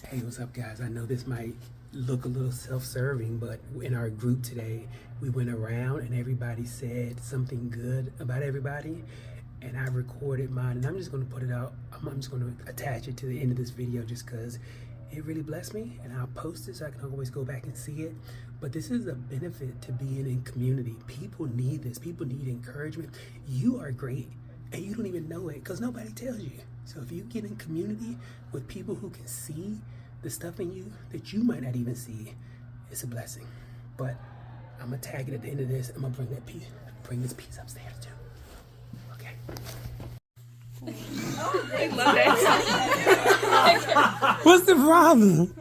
Hey, what's up, guys? I know this might look a little self-serving, but in our group today, we went around and everybody said something good about everybody, and I recorded mine, and I'm just going to put it out. I'm just going to attach it to the end of this video just because it really blessed me, and I'll post it so I can always go back and see it. But this is a benefit to being in community. People need this. People need encouragement. You are great, and you don't even know it because nobody tells you. So if you get in community with people who can see the stuff in you that you might not even see, it's a blessing. But I'm gonna tag it at the end of this. I'm gonna bring this piece upstairs too. Okay. What's the problem?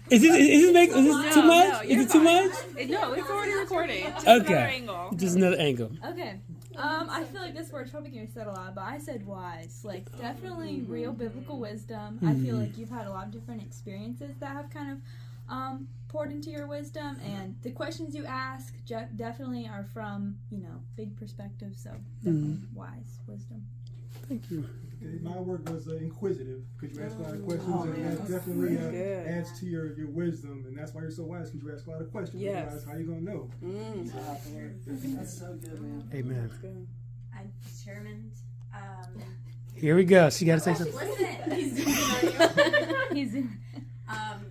Is this too much? Is it too much? No, it's already recording. Just Okay. another angle. Just another angle. Okay. I feel like this word's probably gonna be said a lot, but I said wise. Like, definitely real biblical wisdom. I feel like you've had a lot of different experiences that have kind of poured into your wisdom, and the questions you ask definitely are from, big perspective, so definitely wise wisdom. Thank you. My word was inquisitive, because you ask a lot of questions, and that definitely adds to your wisdom, and that's why you're so wise, because you ask a lot of questions. Yes. Otherwise, how you gonna know? That's so good, man. Amen. I'm determined. Here we go. She gotta say something. Listen, He's in.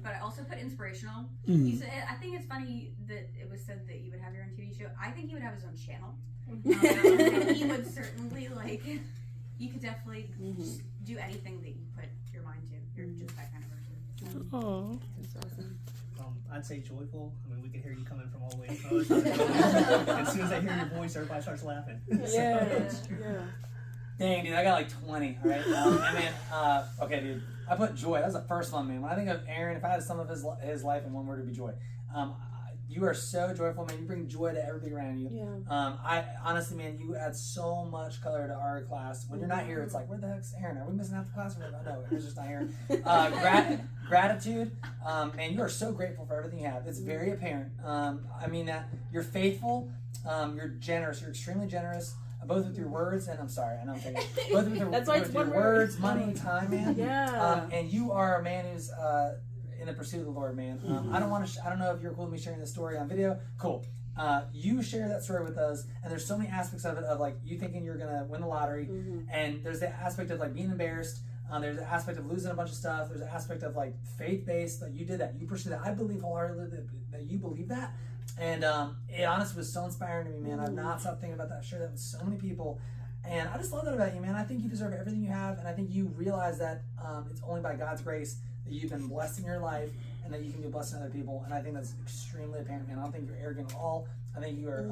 but I also put inspirational. I think it's funny that it was said that you would have your own TV show. I think he would have his own channel. And he would certainly you could definitely just do anything that you put your mind to. You're just that kind of person. Oh. That's awesome. I'd say joyful. I mean, we can hear you coming from all the way across. As soon as I hear your voice, everybody starts laughing. Yeah. Dang, dude, I got like 20, alright? Okay, dude, I put joy. That was the first one, man. When I think of Aaron, if I had to sum up his life in one word, it'd be joy. You are so joyful, man. You bring joy to everybody around you. Yeah. I honestly, man, you add so much color to our class. When you're not here, it's like, where the heck's Aaron? Are we missing out the class? Oh, no, Aaron's just not here. Gratitude, man, you are so grateful for everything you have. It's very apparent. I mean that you're faithful. You're generous. You're extremely generous. Both with your words and both with your, That's why it's with your one words, word. money, time, man. Yeah. And you are a man who's in the pursuit of the Lord, man. I don't know if you're cool with me sharing this story on video. Cool. You share that story with us, and there's so many aspects of it, of like you thinking you're gonna win the lottery, and there's the aspect of like being embarrassed. There's the aspect of losing a bunch of stuff. There's the aspect of like faith-based, like you did that, you pursued that. I believe wholeheartedly that you believe that. And it honestly was so inspiring to me, man. I've not stopped thinking about that. I've shared that with so many people. And I just love that about you, man. I think you deserve everything you have. And I think you realize that it's only by God's grace that you've been blessed in your life and that you can be blessed in other people. And I think that's extremely apparent, man. I don't think you're arrogant at all. I think you are,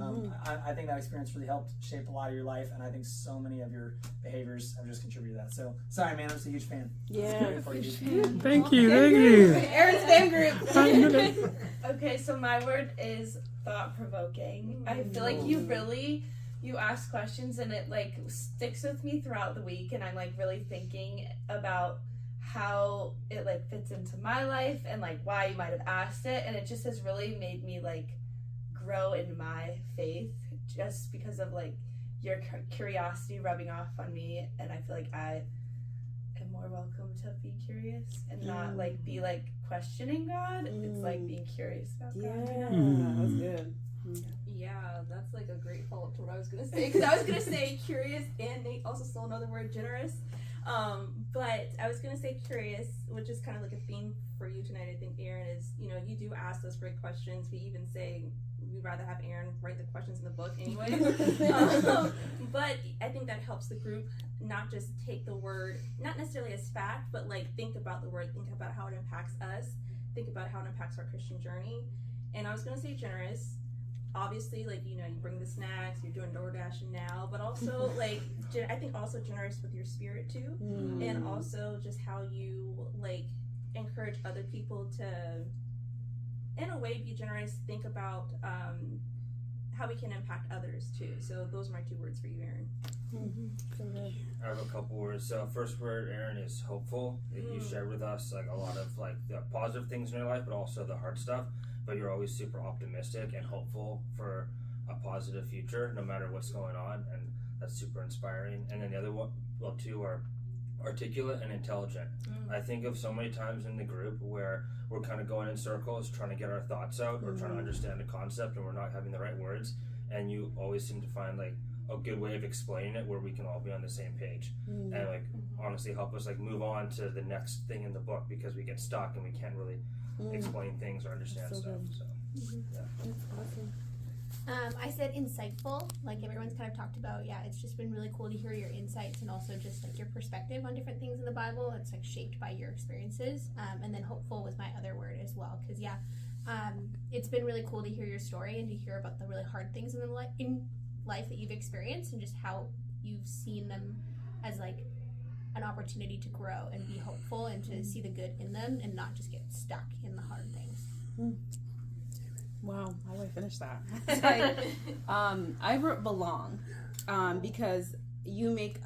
I think that experience really helped shape a lot of your life. And I think so many of your behaviors have just contributed to that. So, sorry, man. I'm just a huge fan. Yeah. Thank you. Aaron's fan group. Okay, so my word is thought-provoking. I feel like you ask questions and it like sticks with me throughout the week, and I'm like really thinking about how it like fits into my life and like why you might have asked it, and it just has really made me like grow in my faith just because of like your curiosity rubbing off on me, and I feel like I am more welcome to be curious and not like be like questioning God. It's like being curious about God. Yeah, that's good. Yeah, that's like a great follow-up to what I was gonna say, because I was gonna say curious, and Nate also stole another word, generous. But I was gonna say curious, which is kind of like a theme for you tonight. I think Aaron is, you do ask those great questions. We even say we'd rather have Aaron write the questions in the book anyway. But I think that helps the group not just take the word, not necessarily as fact, but like think about the word, think about how it impacts us, think about how it impacts our Christian journey. And I was gonna say generous. Obviously, like, you bring the snacks, you're doing DoorDash now, but also, like, I think also generous with your spirit, too, and also just how you, like, encourage other people to, in a way, be generous, think about how we can impact others, too. So those are my 2 words for you, Aaron. I have a couple words. So first word, Aaron, is hopeful. You shared with us, like, a lot of, like, the positive things in your life, but also the hard stuff. But you're always super optimistic and hopeful for a positive future, no matter what's going on, and that's super inspiring. And then the other one, 2 are articulate and intelligent. I think of so many times in the group where we're kind of going in circles trying to get our thoughts out or trying to understand a concept and we're not having the right words, and you always seem to find like a good way of explaining it where we can all be on the same page and like honestly help us like move on to the next thing in the book, because we get stuck and we can't really explain things or understand stuff. So yeah. That's awesome. I said insightful, like everyone's kind of talked about. Yeah, it's just been really cool to hear your insights and also just like your perspective on different things in the Bible. It's like shaped by your experiences. And then hopeful was my other word as well, because it's been really cool to hear your story and to hear about the really hard things in life that you've experienced and just how you've seen them as like an opportunity to grow and be hopeful and to see the good in them and not just get stuck in the hard things. Wow, how do I finish that? It's like, I wrote belong, because you make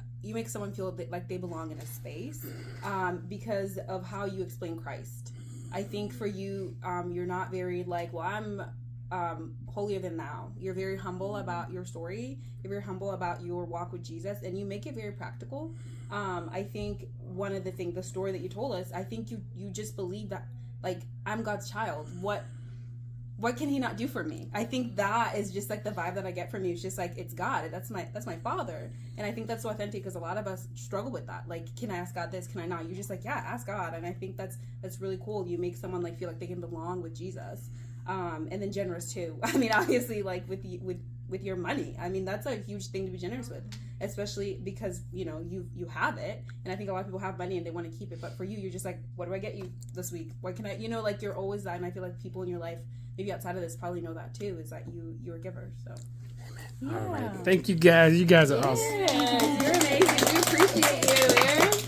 someone feel like they belong in a space, because of how you explain Christ. I think for you, you're not very like, well, I'm holier than thou. You're very humble about your story. You're very humble about your walk with Jesus, and you make it very practical. I think one of the story that you told us, I think you just believe that, like, I'm God's child. What can he not do for me? I think that is just like the vibe that I get from you. It's just like, it's God. That's my Father. And I think that's so authentic, because a lot of us struggle with that. Like, can I ask God this? Can I not? You're just like, yeah, ask God. And I think that's really cool. You make someone like feel like they can belong with Jesus. And then generous too. I mean, obviously, like with your money. I mean, that's a huge thing to be generous with, especially because, you know, you have it. And I think a lot of people have money and they want to keep it. But for you, you're just like, what do I get you this week? What can I, you know, like you're always that. And I feel like people in your life, maybe outside of this, probably know that too, is that you're a giver. So. All right. Thank you guys. You guys are awesome. Yes, you're amazing. We appreciate you, Aaron.